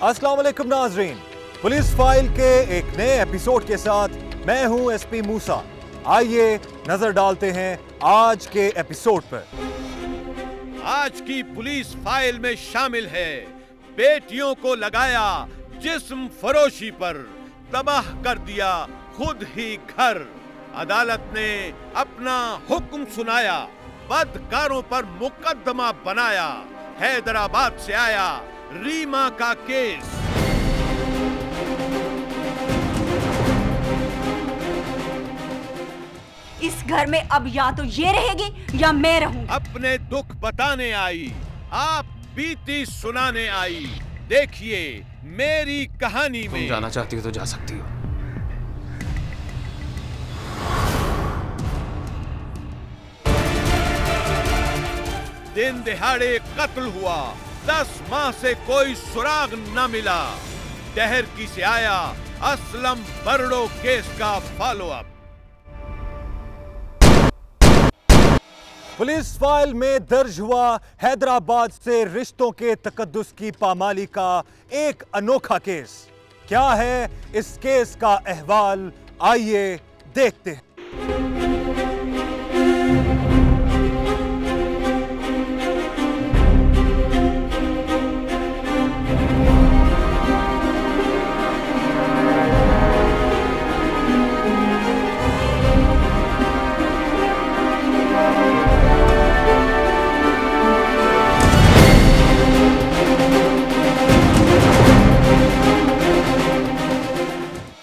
अस्सलाम वालेकुम नाजरीन, पुलिस फाइल के एक नए एपिसोड के साथ मैं हूं एसपी मूसा। आइए नजर डालते हैं आज के एपिसोड पर। आज की पुलिस फाइल में शामिल है बेटियों को लगाया जिस्म फरोशी पर, तबाह कर दिया खुद ही घर। अदालत ने अपना हुक्म सुनाया, बदकारों पर मुकदमा बनाया। हैदराबाद से आया रीमा का केस। इस घर में अब या तो ये रहेगी या मैं रहूं। अपने दुख बताने आई, आप बीती सुनाने आई। देखिए मेरी कहानी में। तुम जाना चाहती हो तो जा सकती हो। दिन दिहाड़े कत्ल हुआ, 10 माह से कोई सुराग न मिला। डहरकी से आया असलम बरड़ो केस का फॉलोअप। पुलिस फाइल में दर्ज हुआ हैदराबाद से रिश्तों के तकद्दुस की पामाली का एक अनोखा केस। क्या है इस केस का अहवाल, आइए देखते हैं।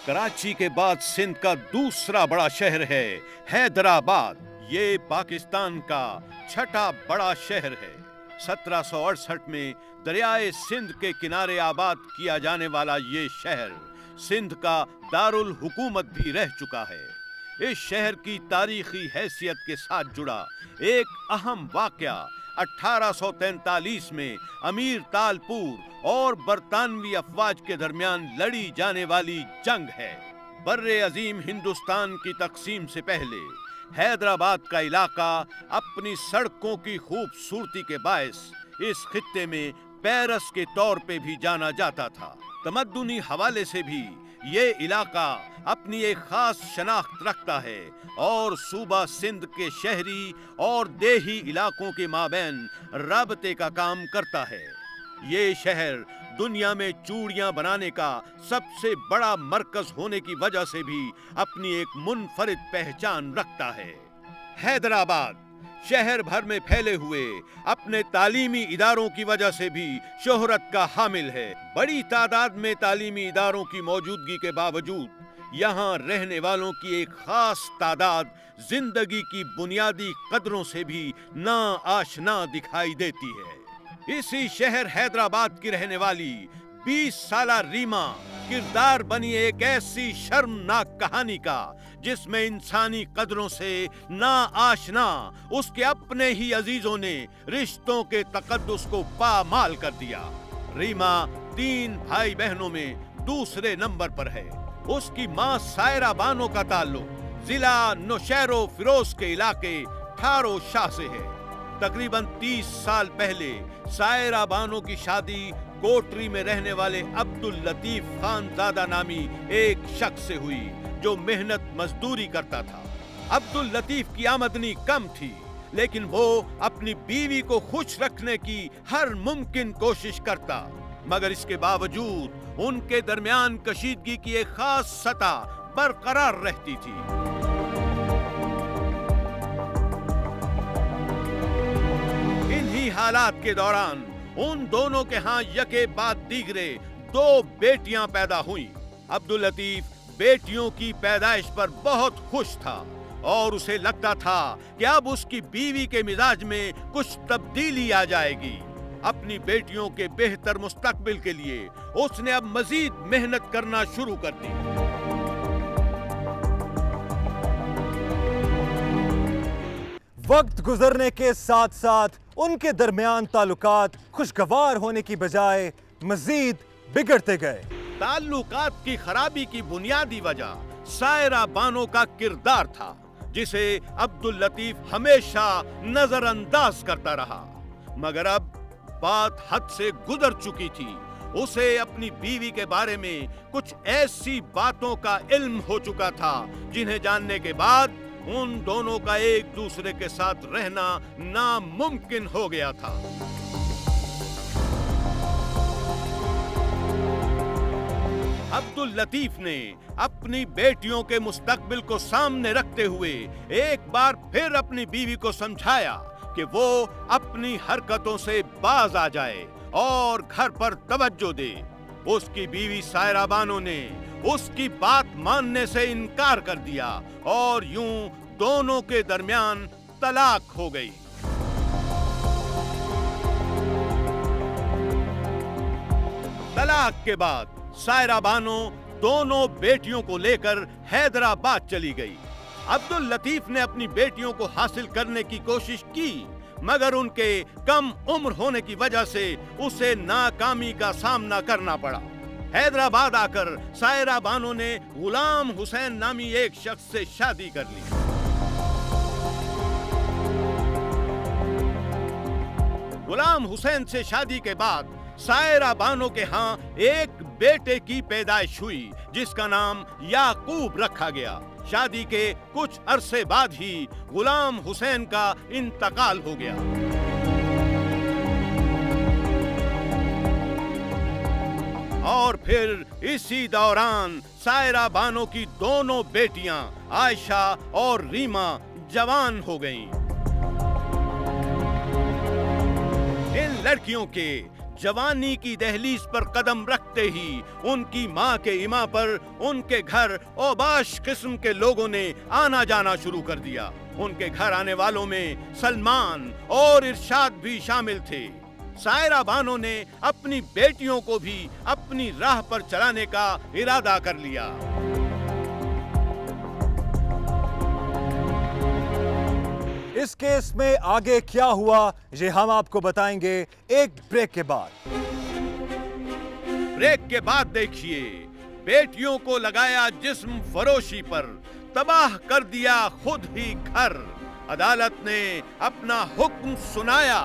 कराची के बाद सिंध का दूसरा बड़ा शहर है हैदराबाद। ये पाकिस्तान का छठा बड़ा शहर है। 1768 में दरियाए सिंध के किनारे आबाद किया जाने वाला ये शहर सिंध का दारुल हुकूमत भी रह चुका है। इस शहर की तारीखी हैसियत के साथ जुड़ा एक अहम वाकया 1843 में अमीर तालपुर और बरतानवी अफवाज के दरमियान लड़ी जाने वाली जंग है। बर्रे अजीम हिंदुस्तान की तकसीम से पहले हैदराबाद का इलाका अपनी सड़कों की खूबसूरती के बायस इस खित्ते में पेरिस के तौर पे भी जाना जाता था। तमद्दुनी हवाले से भी ये इलाका अपनी एक खास शनाख्त रखता है और सूबा सिंध के शहरी और देही इलाकों के माबैन राबते का काम करता है। ये शहर दुनिया में चूड़ियां बनाने का सबसे बड़ा मरकज होने की वजह से भी अपनी एक मुनफरिद पहचान रखता है। हैदराबाद शहर भर में फैले हुए अपने तालीमी इदारों की वजह से भी शोहरत का हामिल है। बड़ी तादाद में तालीमी इदारों की मौजूदगी के बावजूद यहाँ रहने वालों की एक खास तादाद जिंदगी की बुनियादी कदरों से भी ना आशना दिखाई देती है। इसी शहर हैदराबाद की रहने वाली 20 साला रीमा किरदार बनी एक ऐसी शर्मनाक कहानी का जिसमें इंसानी कदरों से ना आशना उसके अपने ही अजीजों ने रिश्तों के तकद्दुस को पामाल कर दिया। रीमा 3 भाई बहनों में दूसरे नंबर पर है। उसकी मां सायरा बानो का ताल्लुक जिला नौशेरो फिरोज के इलाके ठारो शाह से है। तकरीबन 30 साल पहले सायरा बानो की शादी कोटरी में रहने वाले अब्दुल लतीफ खानजादा नामी एक शख्स से हुई जो मेहनत मजदूरी करता था। अब्दुल लतीफ की आमदनी कम थी, लेकिन वो अपनी बीवी को खुश रखने की हर मुमकिन कोशिश करता, मगर इसके बावजूद उनके दरमियान कशीदगी की एक खास सतह बरकरार रहती थी। इन्हीं हालात के दौरान उन दोनों के यहाँ यके बाद दीगरे 2 बेटियां पैदा हुईं। अब्दुल लतीफ बेटियों की पैदाइश पर बहुत खुश था और उसे लगता था कि अब उसकी बीवी के मिजाज में कुछ तब्दीली आ जाएगी। अपनी बेटियों के बेहतर मुस्तकबिल के लिए उसने अब मजीद मेहनत करना शुरू कर दी। वक्त गुजरने के साथ साथ उनके दरमियान ताल्लुकात खुशगवार होने की बजाय मजीद बिगड़ते गए। ताल्लुकात की खराबी की बुनियादी वजह सायरा बानो का किरदार था, जिसे अब्दुल लतीफ हमेशा नजरअंदाज करता रहा। मगर अब बात हद से गुजर चुकी थी। उसे अपनी बीवी के बारे में कुछ ऐसी बातों का इल्म हो चुका था जिन्हें जानने के बाद उन दोनों का एक दूसरे के साथ रहना नामुमकिन हो गया था। अब्दुल लतीफ ने अपनी बेटियों के मुस्तकबिल को सामने रखते हुए एक बार फिर अपनी बीवी को समझाया कि वो अपनी हरकतों से बाज आ जाए और घर पर तवज्जो दे। उसकी बीवी सायरा बानो ने उसकी बात मानने से इनकार कर दिया और यूं दोनों के दरमियान तलाक हो गई। तलाक के बाद सायरा बानो दोनों बेटियों को लेकर हैदराबाद चली गई। अब्दुल लतीफ ने अपनी बेटियों को हासिल करने की कोशिश की, मगर उनके कम उम्र होने की वजह से उसे नाकामी का सामना करना पड़ा। हैदराबाद आकर सायरा बानो ने गुलाम हुसैन नामी एक शख्स से शादी कर ली। गुलाम हुसैन से शादी के बाद सायरा बानो के यहाँ एक बेटे की पैदाइश हुई जिसका नाम याकूब रखा गया। शादी के कुछ अरसे बाद ही गुलाम हुसैन का इंतकाल हो गया। और फिर इसी दौरान सायरा बानो की दोनों बेटियां आयशा और रीमा जवान हो गईं। इन लड़कियों के जवानी की दहलीज पर कदम रखते ही उनकी मां के इमा पर उनके घर औबाश किस्म के लोगों ने आना जाना शुरू कर दिया। उनके घर आने वालों में सलमान और इरशाद भी शामिल थे। सायरा बानो ने अपनी बेटियों को भी अपनी राह पर चलाने का इरादा कर लिया। इस केस में आगे क्या हुआ ये हम आपको बताएंगे एक ब्रेक के बाद। ब्रेक के बाद देखिए, बेटियों को लगाया जिस्म फरोशी पर, तबाह कर दिया खुद ही घर। अदालत ने अपना हुक्म सुनाया,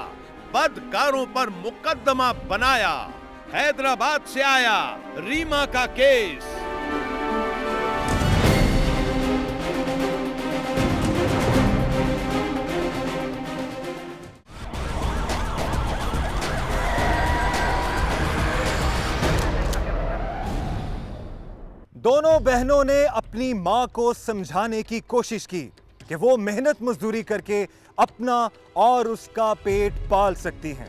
बदकारों पर मुकदमा बनाया। हैदराबाद से आया रीमा का केस। दोनों बहनों ने अपनी मां को समझाने की कोशिश की कि वो मेहनत मजदूरी करके अपना और उसका पेट पाल सकती हैं,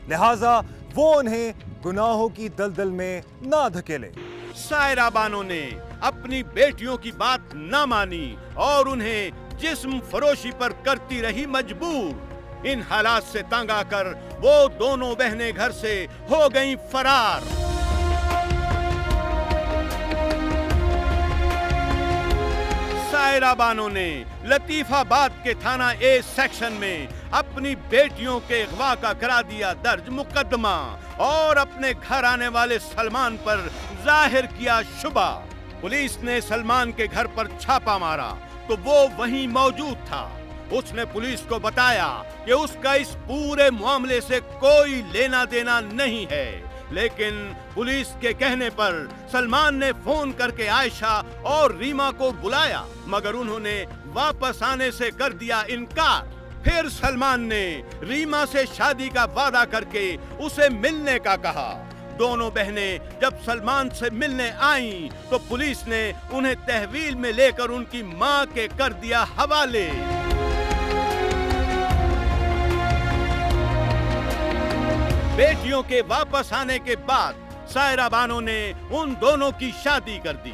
लिहाजा वो उन्हें गुनाहों की दलदल में ना धकेले। सायरा बानो ने अपनी बेटियों की बात ना मानी और उन्हें जिस्म फरोशी पर करती रही मजबूर। इन हालात से तंग आकर वो दोनों बहनें घर से हो गईं फरार। सायरा बानो ने लतीफाबाद के थाना ए सेक्शन में अपनी बेटियों के अगवा का करा दिया दर्ज मुकदमा और अपने घर आने वाले सलमान पर जाहिर किया शुबा। पुलिस ने सलमान के घर पर छापा मारा तो वो वहीं मौजूद था। उसने पुलिस को बताया कि उसका इस पूरे मामले से कोई लेना देना नहीं है, लेकिन पुलिस के कहने पर सलमान ने फोन करके आयशा और रीमा को बुलाया, मगर उन्होंने वापस आने से कर दिया इनकार। फिर सलमान ने रीमा से शादी का वादा करके उसे मिलने का कहा। दोनों बहनें जब सलमान से मिलने आईं, तो पुलिस ने उन्हें तहवील में लेकर उनकी मां के कर दिया हवाले। बेटियों के वापस आने के बाद सायरा बानो ने उन दोनों की शादी कर दी।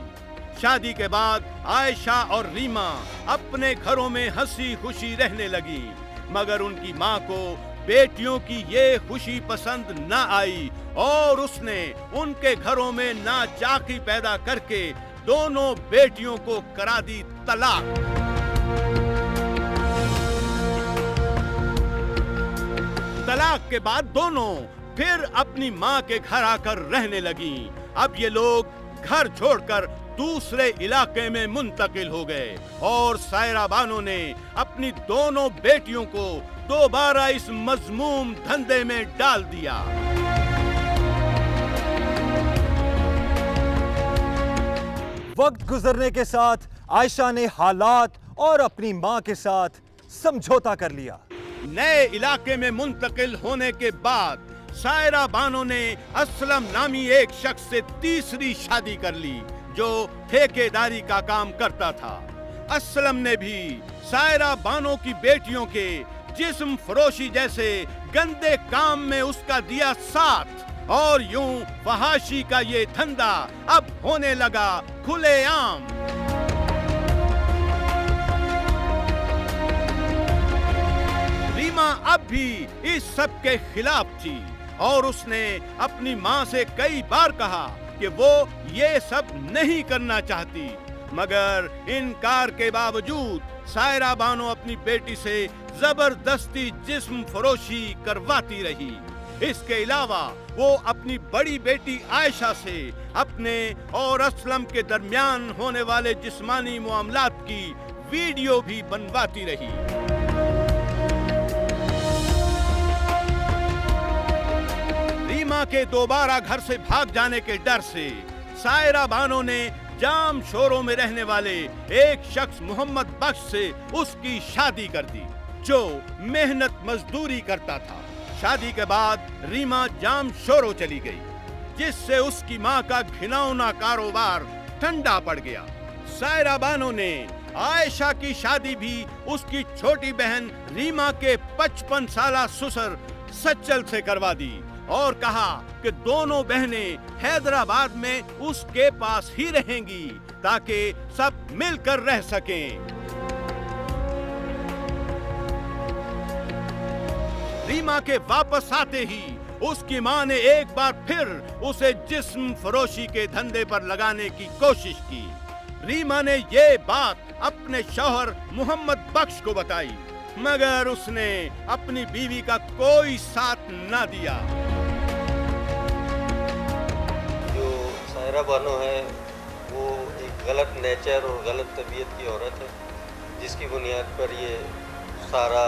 शादी के बाद आयशा और रीमा अपने घरों में हंसी खुशी रहने लगी, मगर उनकी मां को बेटियों की ये खुशी पसंद न आई और उसने उनके घरों में नाचाकी पैदा करके दोनों बेटियों को करा दी तलाक। तलाक के बाद दोनों फिर अपनी मां के घर आकर रहने लगी। अब ये लोग घर छोड़कर दूसरे इलाके में मुंतकिल हो गए और सायरा बानो ने अपनी दोनों बेटियों को दोबारा इस मजमूम धंधे में डाल दिया। वक्त गुजरने के साथ आयशा ने हालात और अपनी मां के साथ समझौता कर लिया। नए इलाके में मुंतकिल होने के बाद सायरा बानो ने असलम नामी एक शख्स से तीसरी शादी कर ली जो ठेकेदारी का काम करता था। असलम ने भी सायरा बानो की बेटियों के जिस्म फरोशी जैसे गंदे काम में उसका दिया साथ और यूं फहाशी का ये धंधा अब होने लगा खुलेआम। रीमा अब भी इस सब के खिलाफ थी और उसने अपनी मां से कई बार कहा कि वो ये सब नहीं करना चाहती, मगर इनकार के बावजूद सायरा बानो अपनी बेटी से जबरदस्ती जिस्म फरोशी करवाती रही। इसके अलावा वो अपनी बड़ी बेटी आयशा से अपने और असलम के दरमियान होने वाले जिस्मानी मामलात की वीडियो भी बनवाती रही। रीमा के दोबारा घर से भाग जाने के डर से सायरा बानो ने जाम शोरों में रहने वाले एक शख्स मोहम्मद बख्श से उसकी शादी कर दी जो मेहनत मजदूरी करता था। शादी के बाद रीमा जाम शोरों चली गई जिससे उसकी मां का घिनौना कारोबार ठंडा पड़ गया। सायरा बानो ने आयशा की शादी भी उसकी छोटी बहन रीमा के 55 साला ससुर सच्चल से करवा दी और कहा कि दोनों बहनें हैदराबाद में उसके पास ही रहेंगी ताकि सब मिलकर रह सकें। रीमा के वापस आते ही उसकी मां ने एक बार फिर उसे जिस्म फरोशी के धंधे पर लगाने की कोशिश की। रीमा ने ये बात अपने शौहर मोहम्मद बख्श को बताई, मगर उसने अपनी बीवी का कोई साथ न दिया। जो सायरा बानो है वो एक गलत नेचर और गलत तबीयत की औरत है जिसकी बुनियाद पर ये सारा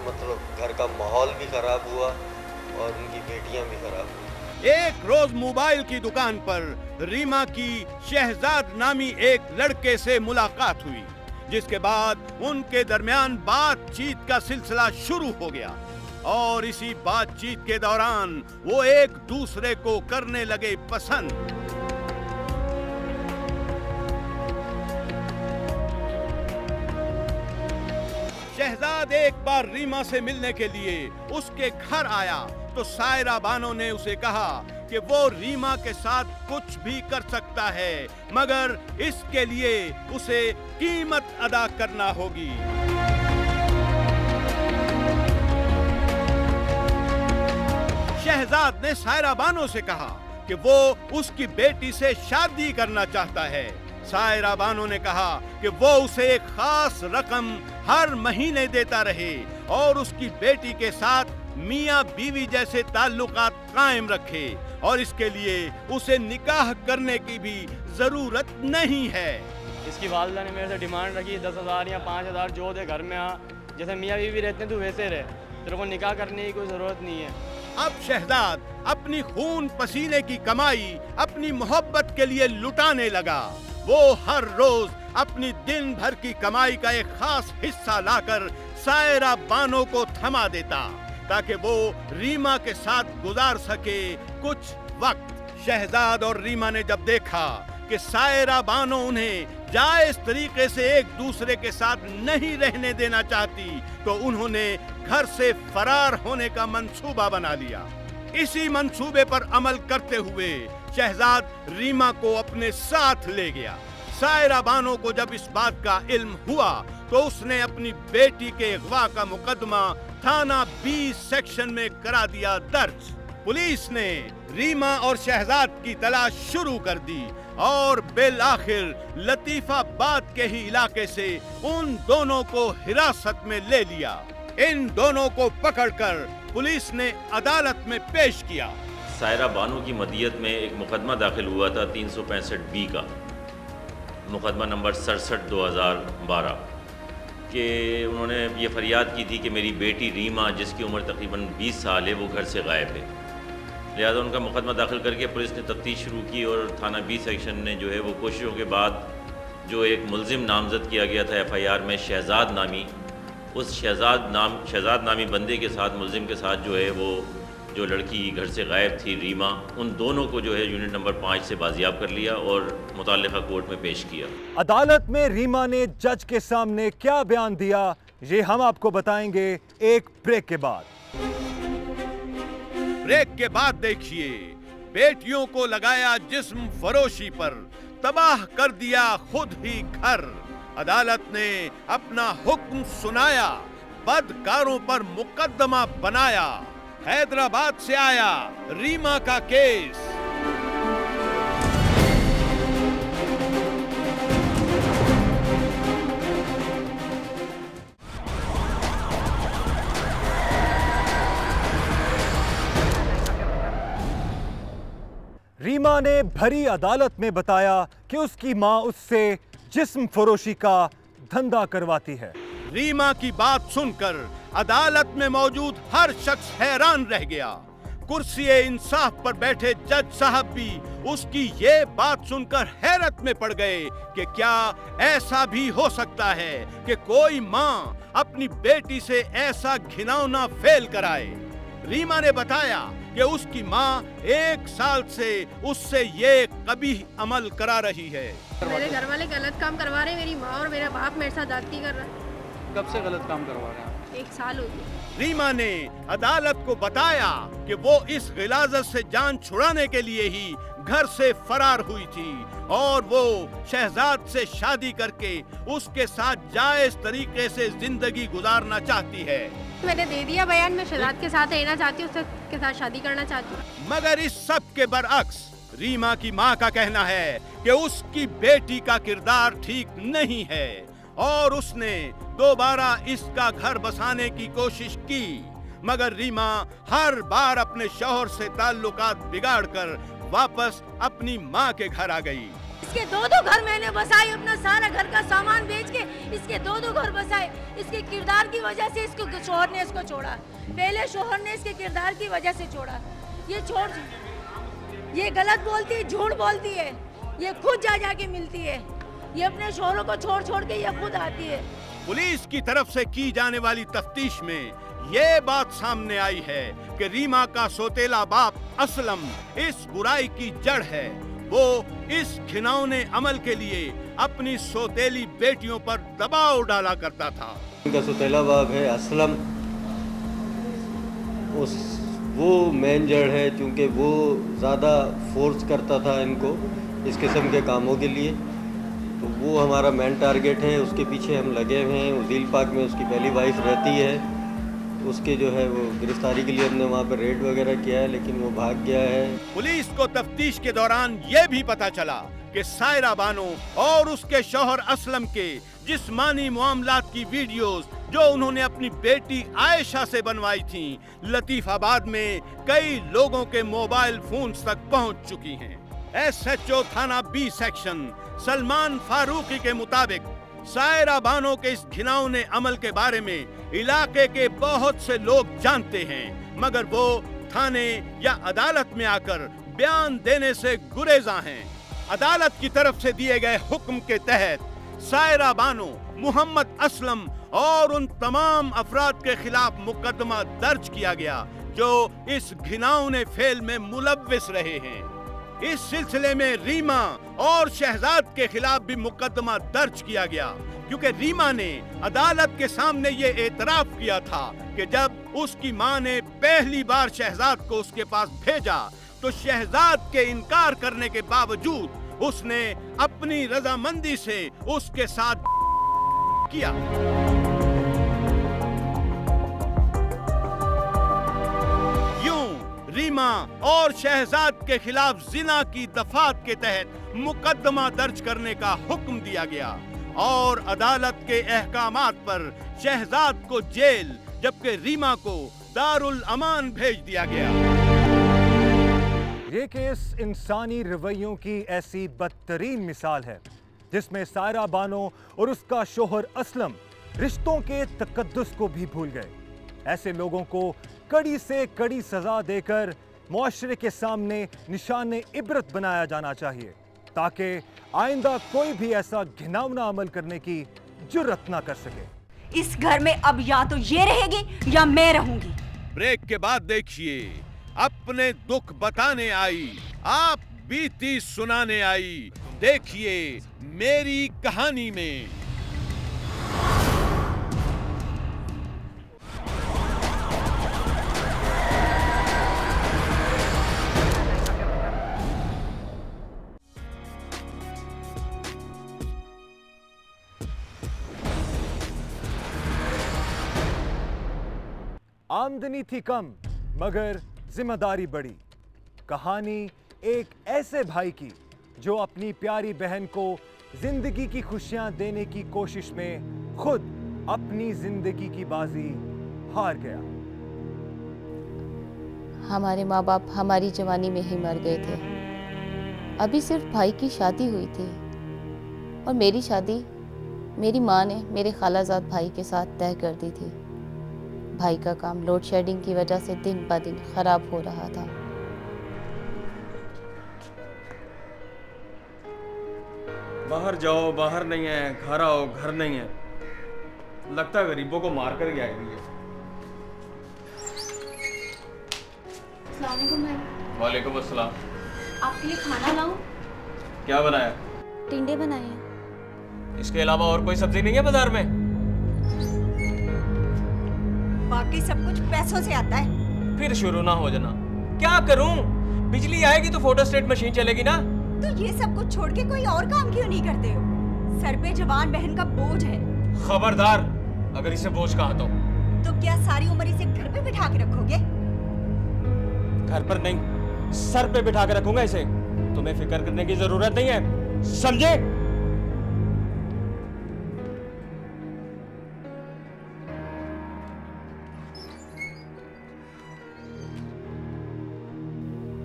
मतलब घर का माहौल भी खराब हुआ और उनकी बेटियां भी खराब हुई। एक रोज मोबाइल की दुकान पर रीमा की शहजाद नामी एक लड़के से मुलाकात हुई जिसके बाद उनके दरमियान बातचीत का सिलसिला शुरू हो गया और इसी बातचीत के दौरान वो एक दूसरे को करने लगे पसंद। शहजाद एक बार रीमा से मिलने के लिए उसके घर आया तो सायरा बानो ने उसे कहा कि वो रीमा के साथ कुछ भी कर सकता है मगर इसके लिए उसे कीमत अदा करना होगी। शहजाद ने सायरा बानो से कहा कि वो उसकी बेटी से शादी करना चाहता है। सायरा बानो ने कहा कि वो उसे एक खास रकम हर महीने देता रहे और उसकी बेटी के साथ मियां बीवी जैसे ताल्लुकात कायम रखे और इसके लिए उसे निकाह करने की भी जरूरत नहीं है। इसकी वालिदा ने मेरे से डिमांड रखी 10,000 या 5,000 जो दे घर में जैसे मियां बीवी रहते हैं तो वैसे रहे, तेरे को निकाह करने की कोई जरूरत नहीं है। अब शहजाद अपनी खून पसीने की कमाई अपनी मोहब्बत के लिए लुटाने लगा। वो हर रोज अपनी दिन भर की कमाई का एक खास हिस्सा लाकर सायरा बानो को थमा देता ताकि वो रीमा के साथ गुजार सके कुछ वक्त। शहजाद और रीमा ने जब देखा कि सायरा बानो उन्हें जायज तरीके से एक दूसरे के साथ नहीं रहने देना चाहती तो उन्होंने घर से फरार होने का मंसूबा बना लिया। इसी मंसूबे पर अमल करते हुए शहजाद रीमा को अपने साथ ले गया। सायरा बानो को जब इस बात का इल्म हुआ तो उसने अपनी बेटी के अगवा का मुकदमा थाना 20 सेक्शन में करा दिया दर्ज। पुलिस ने रीमा और शहजाद की तलाश शुरू कर दी और बिलाखिर लतीफाबाद के ही इलाके से उन दोनों को हिरासत में ले लिया। इन दोनों को पकड़कर पुलिस ने अदालत में पेश किया। सायरा बानो की मदियत में एक मुकदमा दाखिल हुआ था 365B का, मुकदमा नंबर 67/2012 कि उन्होंने ये फरियाद की थी कि मेरी बेटी रीमा जिसकी उम्र तकरीबन 20 साल है वो घर से गायब है लिहाजा उनका मुकदमा दाखिल करके पुलिस ने तफ्तीश शुरू की और थाना बी सेक्शन ने जो है वो कोशिशों के बाद जो एक मुलजिम नामजद किया गया था FIR में शहजाद नामी, उस शहजाद नामी बंदे के साथ, मुलजिम के साथ जो है वो जो लड़की घर से गायब थी रीमा, उन दोनों को जो है यूनिट नंबर 5 से बाजियाब कर लिया और मुताल्लिका कोर्ट में पेश किया। अदालत में रीमा ने जज के सामने क्या बयान दिया, ये हम आपको बताएंगे एक ब्रेक के बाद। ब्रेक के बाद देखिए, बेटियों को लगाया जिस्म फरोशी पर, तबाह कर दिया खुद ही घर। अदालत ने अपना हुक्म सुनाया, बदकारों पर मुकदमा बनाया। हैदराबाद से आया रीमा का केस। रीमा ने भरी अदालत में बताया कि उसकी मां उससे जिस्म फरोशी का धंधा करवाती है। रीमा की बात सुनकर अदालत में मौजूद हर शख्स हैरान रह गया। कुर्सी इंसाफ पर बैठे जज साहब भी उसकी ये बात सुनकर हैरत में पड़ गए कि क्या ऐसा भी हो सकता है कि कोई मां अपनी बेटी से ऐसा घिनौना फेल कराए। रीमा ने बताया कि उसकी मां 1 साल से उससे ये कबीह अमल करा रही है। मेरे घर वाले गलत काम करवा रहे हैं, मेरी माँ और मेरा बाप मेरे साथ जाती कर रहा है। कब से गलत काम करवा रहे हैं? 1 साल हो गया। रीमा ने अदालत को बताया कि वो इस गिलाजत से जान छुड़ाने के लिए ही घर से फरार हुई थी और वो शहजाद से शादी करके उसके साथ जायज तरीके से जिंदगी गुजारना चाहती है। मैंने दे दिया बयान, मैं शहजाद के साथ रहना चाहती हूँ, उसके साथ शादी करना चाहती हूँ। मगर इस सब के बरअक्स रीमा की मां का कहना है कि उसकी बेटी का किरदार ठीक नहीं है और उसने दोबारा इसका घर बसाने की कोशिश की, मगर रीमा हर बार अपने शौहर से ताल्लुकात बिगाड़कर वापस अपनी मां के घर आ गई। इसके 2 घर मैंने बसाए, अपना सारा घर का सामान बेच के इसके 2 घर बसाए। इसके किरदार की वजह से इसको शौहर ने इसको छोड़ा। पहले शौहर ने इसके किरदार की वजह से छोड़ा। ये गलत बोलती है, झूठ बोलती है, ये खुद जा के मिलती है, ये अपने शौहरों को छोड़ के ये खुद आती है। पुलिस की तरफ से की जाने वाली तफ्तीश में ये बात सामने आई है कि रीमा का सौतेला बाप असलम इस बुराई की जड़ है। वो इस घिनौने अमल के लिए अपनी सौतेली बेटियों पर दबाव डाला करता था। उनका सौतेला बाप है असलम, वो मेन जड़ है, क्योंकि वो ज़्यादा फोर्स करता था इनको इस किस्म के कामों के लिए। तो वो हमारा मेन टारगेट है, उसके पीछे हम लगे हुए हैं। उदील पाक में उसकी पहली वाइफ रहती है, उसके जो है वो गिरफ्तारी के लिए हमने वहाँ पर रेड वगैरह किया है, लेकिन वो भाग गया है। पुलिस को तफ्तीश के दौरान ये भी पता चला कि सायरा बानो और उसके शौहर असलम के जिस्मानी मामलात की वीडियोस जो उन्होंने अपनी बेटी आयशा से बनवाई थी, लतीफाबाद में कई लोगों के मोबाइल फोन्स तक पहुंच चुकी हैं। SHO थाना बी सेक्शन सलमान फारूकी के मुताबिक सायरा बानो के इस घिनौने अमल के बारे में इलाके के बहुत से लोग जानते हैं, मगर वो थाने या अदालत में आकर बयान देने से गुरेजा हैं। अदालत की तरफ से दिए गए हुक्म के तहत सायरा बानो, मोहम्मद असलम और उन तमाम अफराद के खिलाफ मुकदमा दर्ज किया गया जो इस घिनौने फेल में मुलव्विस रहे हैं। इस सिलसिले में रीमा और शहजाद के खिलाफ भी मुकदमा दर्ज किया गया, क्योंकि रीमा ने अदालत के सामने ये एतराफ किया था कि जब उसकी मां ने पहली बार शहजाद को उसके पास भेजा तो शहजाद के इनकार करने के बावजूद उसने अपनी रजामंदी से उसके साथ किया। रीमा और शहजाद के खिलाफ जिना की दफात के तहत मुकदमा दर्ज करने का हुक्म दिया गया और अदालत के अहकामात पर शहजाद को जेल जबकि रीमा को दारुल अमान भेज दिया गया। ये केस इंसानी रवैयों की ऐसी बदतरीन मिसाल है जिसमें सायरा बानो और उसका शौहर असलम रिश्तों के तकद्दुस को भी भूल गए। ऐसे लोगों को कड़ी से कड़ी सजा देकर मुआशरे के सामने निशाने इबरत बनाया जाना चाहिए, ताकि आइंदा कोई भी ऐसा घिनौना अमल करने की जुर्रत ना कर सके। इस घर में अब या तो ये रहेगी या मैं रहूंगी। ब्रेक के बाद देखिए, अपने दुख बताने आई, आप बीती सुनाने आई। देखिए मेरी कहानी में। आमदनी थी कम मगर जिम्मेदारी बड़ी। कहानी एक ऐसे भाई की जो अपनी प्यारी बहन को जिंदगी की खुशियां देने की कोशिश में खुद अपनी जिंदगी की बाजी हार गया। हमारे माँ बाप हमारी जवानी में ही मर गए थे। अभी सिर्फ भाई की शादी हुई थी और मेरी शादी मेरी माँ ने मेरे खालाजाद भाई के साथ तय कर दी थी। भाई का काम लोड शेडिंग की वजह से दिन ब दिन खराब हो रहा था। बाहर जाओ, बाहर नहीं है, घर आओ, घर नहीं है। लगता है गरीबों को मार कर आई हुई है। अस्सलाम वालेकुम भाई। वालेकुम अस्सलाम। आपके लिए खाना लाऊं? क्या बनाया? टिंडे बनाए हैं। इसके अलावा और कोई सब्जी नहीं है बाजार में? बाकी सब कुछ पैसों से आता है। फिर शुरू ना हो जाना। क्या करूं? बिजली आएगी तो फोटोस्टेट मशीन चलेगी ना। तो ये सब कुछ छोड़ के कोई और काम क्यों नहीं करते हो? सर पे जवान बहन का बोझ है। खबरदार, अगर इसे बोझ कहा तो क्या सारी उम्र इसे घर पे बिठा के रखोगे? घर पर नहीं, सर पे बिठा के रखूंगा इसे। तुम्हें फिक्र करने की जरूरत नहीं है, समझे?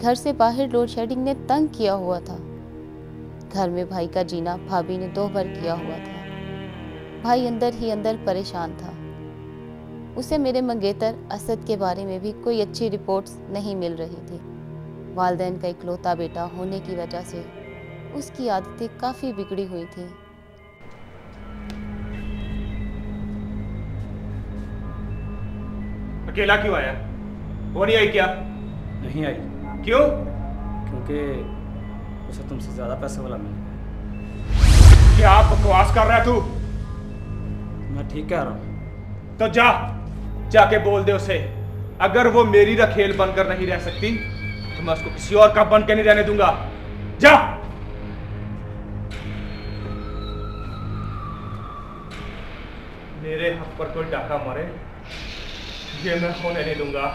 घर से बाहर लोड शेडिंग ने तंग किया हुआ था। घर में भाई का जीना भाभी ने 2 बार किया हुआ था। भाई अंदर ही अंदर परेशान था। उसे मेरे मंगेतर असद के बारे में भी कोई अच्छी रिपोर्ट्स नहीं मिल रही थी। वालिदैन का इकलौता बेटा होने की वजह से उसकी आदतें काफ़ी बिगड़ी हुई थी। अकेला क्यों आया? वो नहीं आई क्या? नहीं आई। क्यों? क्योंकि उसे तुमसे ज्यादा पैसे वाला मिल गया। क्या बकवास कर रहा है तू? मैं ठीक कह रहा हूँ। तो जाके बोल दे उसे, अगर वो मेरी रखेल बनकर नहीं रह सकती तो मैं उसको किसी और का बन के नहीं रहने दूंगा। जा। मेरे हक पर कोई डाका मारे, ये मैं होने नहीं दूंगा।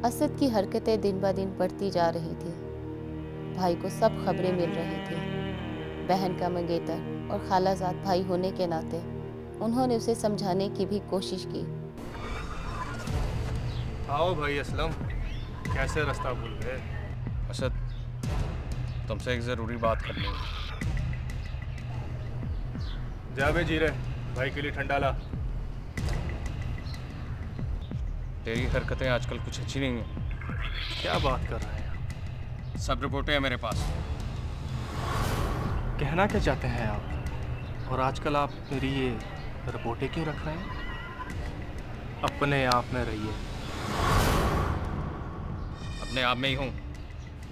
असद की हरकतें दिन ब दिन बढ़ती जा रही थी। भाई को सब खबरें मिल रही थी। बहन का मंगेतर और खालाजाद भाई होने के नाते उन्होंने उसे समझाने की भी कोशिश की। आओ भाई असलम, कैसे रास्ता भूल गए? असद, तुमसे एक जरूरी बात करनी है। जा बे जीरे, भाई के लिए ठंडा ला। तेरी हरकतें आजकल कुछ अच्छी नहीं है। क्या बात कर रहे हैं? सब रिपोर्टें हैं मेरे पास। कहना क्या चाहते हैं आप? और आजकल आप मेरी ये रिपोर्टें क्यों रख रहे हैं? अपने आप में रहिए। अपने आप में ही हूँ,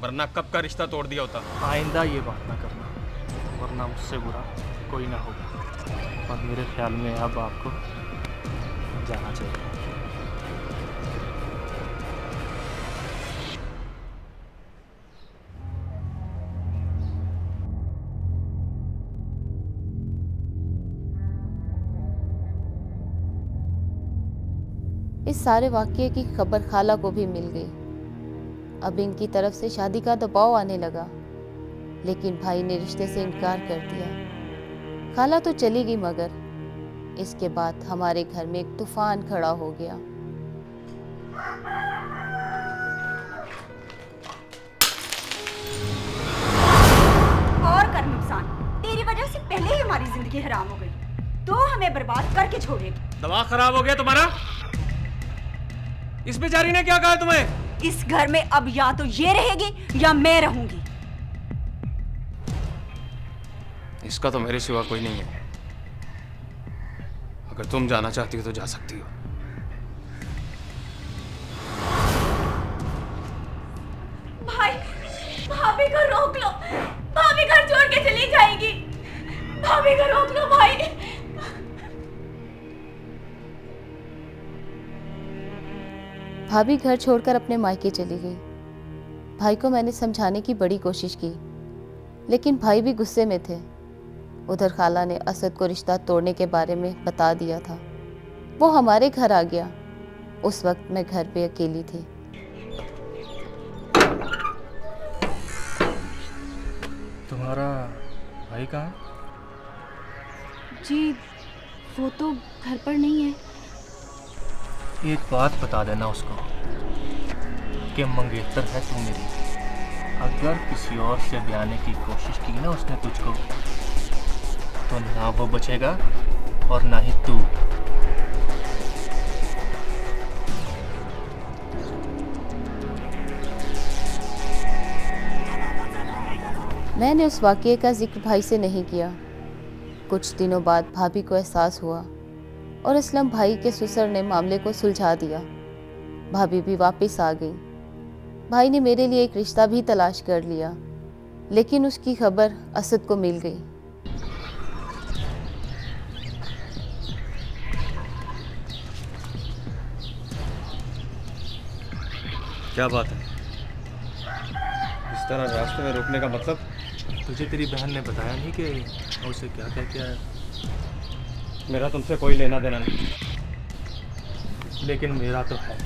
वरना कब का रिश्ता तोड़ दिया होता। आइंदा ये बात ना करना, वरना मुझसे बुरा कोई ना होगा। और मेरे ख्याल में अब आपको जाना चाहिए। इस सारे वाक़ये की खबर खाला को भी मिल गई। अब इनकी तरफ से शादी का दबाव आने लगा, लेकिन भाई ने रिश्ते से इनकार कर दिया। खाला तो चली गई, मगर इसके बाद हमारे घर में एक तूफान खड़ा हो गया। और कर नुकसान, तेरी वजह से पहले ही हमारी जिंदगी हराम हो गई, तो हमें बर्बाद करके छोड़ेगी। दिमाग खराब हो गया तुम्हारा? इस बेचारी ने क्या कहा तुम्हें? इस घर में अब या तो ये रहेगी या मैं रहूंगी। इसका तो मेरे सिवा कोई नहीं है। अगर तुम जाना चाहती हो तो जा सकती हो। भाई, भाभी को रोक लो। भाभी घर छोड़ के चली जाएगी। भाभी को रोक लो भाई। भाभी घर छोड़कर अपने मायके चली गई। भाई को मैंने समझाने की बड़ी कोशिश की, लेकिन भाई भी गुस्से में थे। उधर खाला ने असद को रिश्ता तोड़ने के बारे में बता दिया था। वो हमारे घर आ गया। उस वक्त मैं घर पे अकेली थी। तुम्हारा भाई कहाँ है? जी वो तो घर पर नहीं है। एक बात बता देना उसको कि मंगेतर है तू मेरी। अगर किसी और से ब्याने की कोशिश की ना उसने तुझको, तो ना वो बचेगा और ना ही तू। मैंने उस वाक़ये का जिक्र भाई से नहीं किया। कुछ दिनों बाद भाभी को एहसास हुआ और असलम भाई के ससुर ने मामले को सुलझा दिया। भाभी भी वापस आ गई। भाई ने मेरे लिए एक रिश्ता भी तलाश कर लिया, लेकिन उसकी खबर असद को मिल गई। क्या बात है? इस तरह रास्ते में रोकने का मतलब? तुझे तेरी बहन ने बताया नहीं कि उसे क्या कह के आया? मेरा तुमसे कोई लेना देना नहीं, लेकिन मेरा तो है।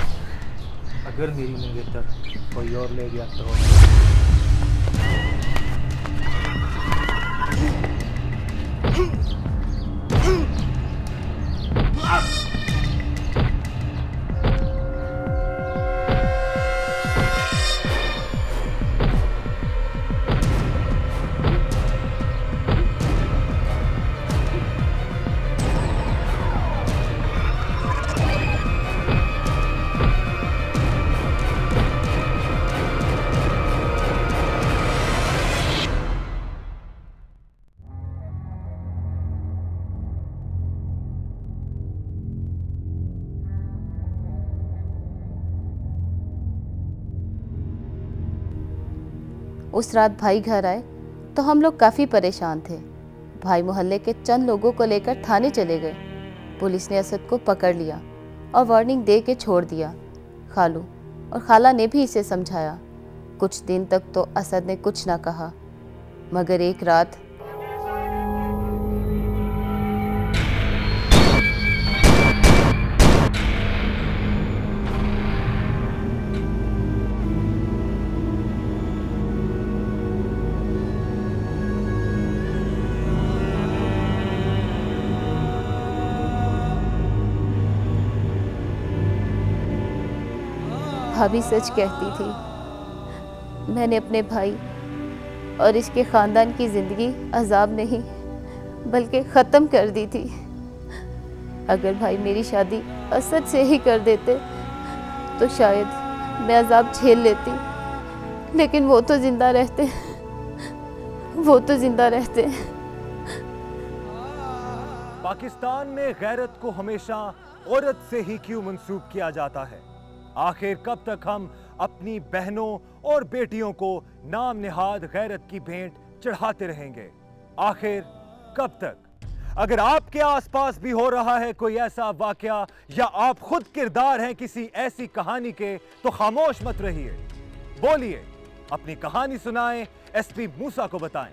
अगर मेरी मंगेतर कोई और ले गया तो उस रात भाई घर आए तो हम लोग काफ़ी परेशान थे। भाई मोहल्ले के चंद लोगों को लेकर थाने चले गए। पुलिस ने असद को पकड़ लिया और वार्निंग दे के छोड़ दिया। खालू और खाला ने भी इसे समझाया। कुछ दिन तक तो असद ने कुछ ना कहा, मगर एक रात भाभी सच कहती थी। मैंने अपने भाई और इसके ख़ानदान की ज़िंदगी अजाब नहीं बल्कि ख़त्म कर दी थी। अगर भाई मेरी शादी असद से ही कर देते तो शायद मैं अजाब झेल लेती, लेकिन वो तो ज़िंदा रहते। पाकिस्तान में गैरत को हमेशा औरत से ही क्यों मंसूब किया जाता है? आखिर कब तक हम अपनी बहनों और बेटियों को नाम निहाद गैरत की भेंट चढ़ाते रहेंगे? आखिर कब तक? अगर आपके आसपास भी हो रहा है कोई ऐसा वाकया या आप खुद किरदार हैं किसी ऐसी कहानी के, तो खामोश मत रहिए, बोलिए, अपनी कहानी सुनाएं, एसपी मूसा को बताएं,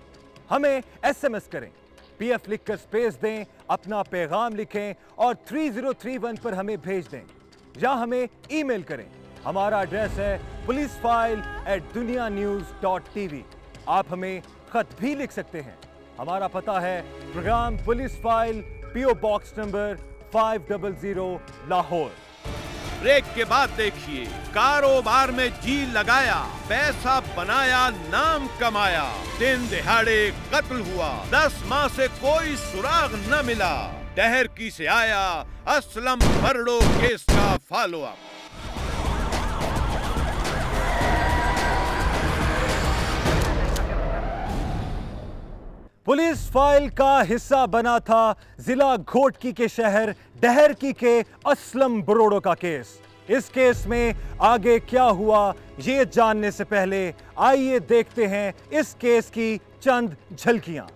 हमें एसएमएस करें, पीएफ लिखकर स्पेस दें, अपना पैगाम लिखें और 3031 पर हमें भेज दें या हमें ईमेल करें। हमारा एड्रेस है policeFile@dunianews.tv। आप हमें खत भी लिख सकते हैं। हमारा पता है programme police file, PO box number 500 Lahore. Break के बाद देखिए, कारोबार में जी लगाया, पैसा बनाया, नाम कमाया, दिन दिहाड़े कत्ल हुआ, 10 माह से कोई सुराग न मिला। टहर की से आया असलम बरड़ो केस का फॉलो अप। पुलिस फाइल का हिस्सा बना था जिला घोटकी के शहर डहरकी के असलम बरोड़ो का केस। इस केस में आगे क्या हुआ ये जानने से पहले आइए देखते हैं इस केस की चंद झलकियां।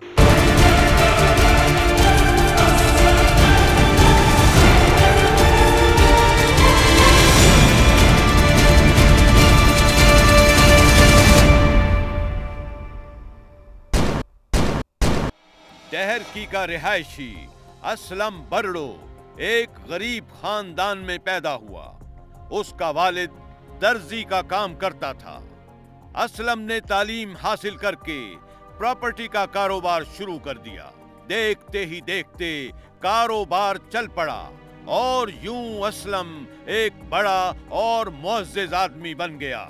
डहरकी का रिहायशी असलम बरड़ो एक गरीब खानदान में पैदा हुआ। उसका वालिद दर्जी का काम करता था। असलम ने तालीम हासिल करके प्रॉपर्टी का कारोबार शुरू कर दिया। देखते ही देखते कारोबार चल पड़ा और यूं असलम एक बड़ा और मुअज़्ज़िज़ आदमी बन गया।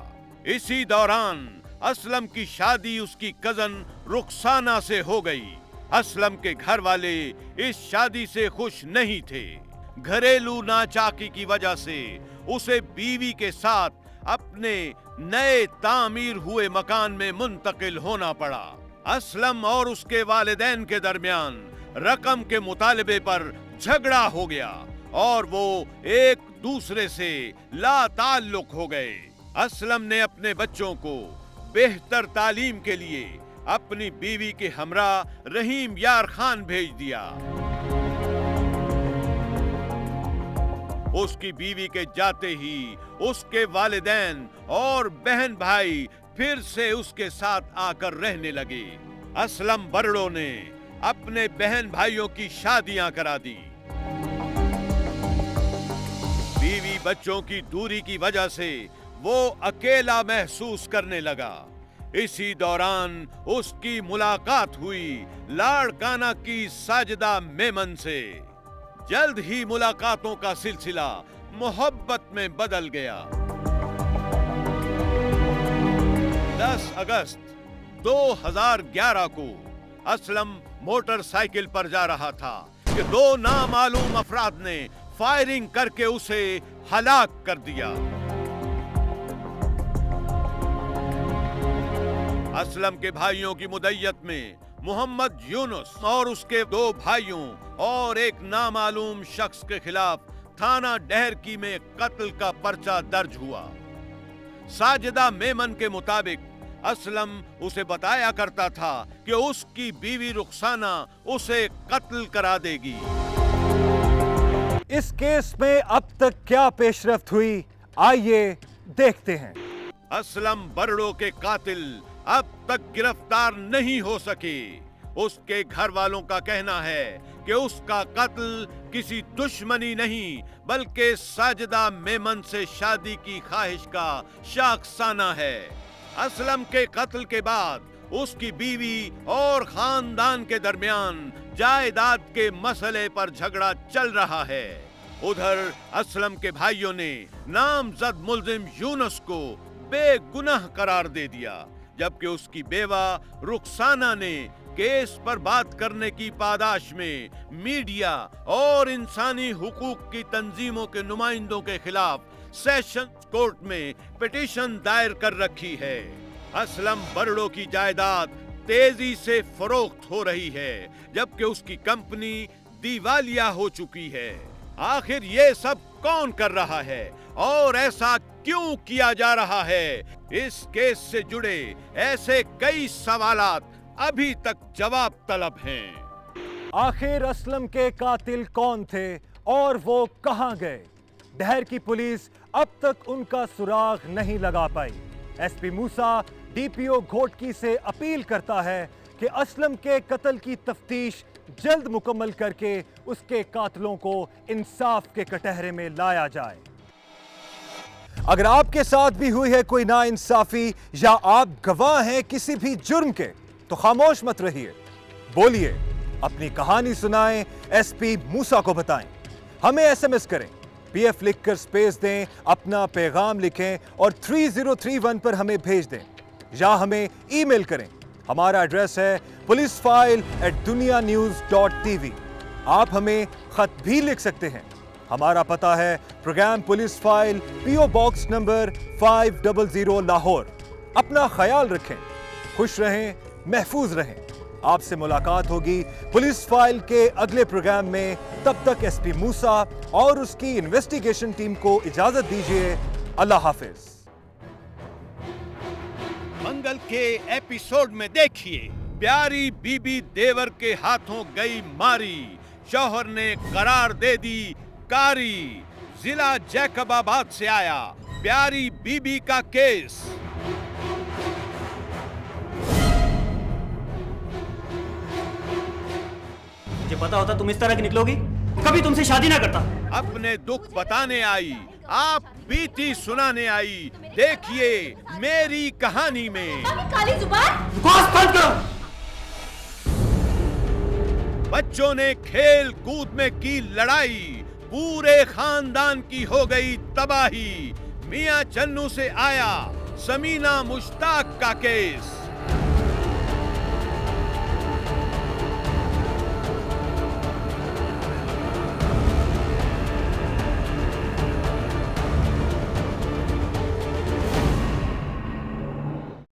इसी दौरान असलम की शादी उसकी कजन रुखसाना से हो गई। असलम के घर वाले इस शादी से खुश नहीं थे। घरेलू नाचाकी की वजह से उसे बीवी के साथ अपने नए तामीर हुए मकान में मुंतकिल होना पड़ा। असलम और उसके वालिदैन के दरमियान रकम के मुतालबे पर झगड़ा हो गया और वो एक दूसरे से लाताल्लुक हो गए। असलम ने अपने बच्चों को बेहतर तालीम के लिए अपनी बीवी के हमरा रहीम यार खान भेज दिया। उसकी बीवी के जाते ही उसके वालिदैन और बहन भाई फिर से उसके साथ आकर रहने लगे। असलम बरड़ो ने अपने बहन भाइयों की शादियां करा दी। बीवी बच्चों की दूरी की वजह से वो अकेला महसूस करने लगा। इसी दौरान उसकी मुलाकात हुई लाड़काना की साजिदा मेमन से। जल्द ही मुलाकातों का सिलसिला मोहब्बत में बदल गया। 10 अगस्त 2011 को असलम मोटरसाइकिल पर जा रहा था कि दो नामालूम अफराद ने फायरिंग करके उसे हलाक कर दिया। असलम के भाइयों की मुदय्यत में मोहम्मद यूनुस और उसके 2 भाइयों और एक नामालूम शख्स के खिलाफ थाना डहरकी में कत्ल का पर्चा दर्ज हुआ। साजिदा मेमन के मुताबिक असलम उसे बताया करता था कि उसकी बीवी रुखसाना उसे कत्ल करा देगी। इस केस में अब तक क्या पेशरफ्त हुई आइए देखते हैं। असलम बरड़ो के कातिल अब तक गिरफ्तार नहीं हो सके। उसके घर वालों का कहना है कि उसका कत्ल किसी दुश्मनी नहीं बल्कि साजिदा मेमन से शादी की ख्वाहिश का शाखसाना है। असलम के कत्ल के बाद उसकी बीवी और खानदान के दरमियान जायदाद के मसले पर झगड़ा चल रहा है। उधर असलम के भाइयों ने नामजद मुल्जिम यूनुस को बेगुनाह करार दे दिया, जबकि उसकी बेवा रुखसाना ने केस पर बात करने की पादाश में मीडिया और इंसानी हुकूक की तंजीमों के नुमाइंदों के खिलाफ सेशंस कोर्ट में पिटीशन दायर कर रखी है। असलम बरड़ो की जायदाद तेजी से फरोख्त हो रही है, जबकि उसकी कंपनी दिवालिया हो चुकी है। आखिर ये सब कौन कर रहा है और ऐसा क्यों किया जा रहा है? इस केस से जुड़े ऐसे कई सवालात अभी तक जवाब तलब हैं। आखिर असलम के कातिल कौन थे और वो कहां गए? डहर की पुलिस अब तक उनका सुराग नहीं लगा पाई। एसपी मूसा डीपीओ घोटकी से अपील करता है कि असलम के कत्ल की तफ्तीश जल्द मुकम्मल करके उसके कातिलों को इंसाफ के कटहरे में लाया जाए। अगर आपके साथ भी हुई है कोई नाइंसाफी या आप गवाह हैं किसी भी जुर्म के, तो खामोश मत रहिए, बोलिए, अपनी कहानी सुनाएं, एसपी मूसा को बताएं। हमें एसएमएस करें, पीएफ लिखकर स्पेस दें, अपना पैगाम लिखें और 3031 पर हमें भेज दें, या हमें ईमेल करें। हमारा एड्रेस है policeFile@dunianews.tv। आप हमें खत भी लिख सकते हैं। हमारा पता है programme police file, PO box number 500 Lahore. अपना ख्याल रखें, खुश रहें, महफूज रहें। आपसे मुलाकात होगी पुलिस फाइल के अगले प्रोग्राम में। तब तक एसपी मूसा और उसकी इन्वेस्टिगेशन टीम को इजाजत दीजिए। अल्लाह हाफिज। मंगल के एपिसोड में देखिए, प्यारी बीबी देवर के हाथों गई मारी, शौहर ने करार दे दी कारी। जिला जैकबाबाद से आया प्यारी बीबी का केस। मुझे पता होता तुम इस तरह की निकलोगी, कभी तुमसे शादी ना करता। अपने दुख बताने आई, आप बीती सुनाने आई। देखिए मेरी कहानी में। काली जुबान बंद करो। बच्चों ने खेल कूद में की लड़ाई, पूरे खानदान की हो गई तबाही। मियां चन्नू से आया समीना मुश्ताक का केस।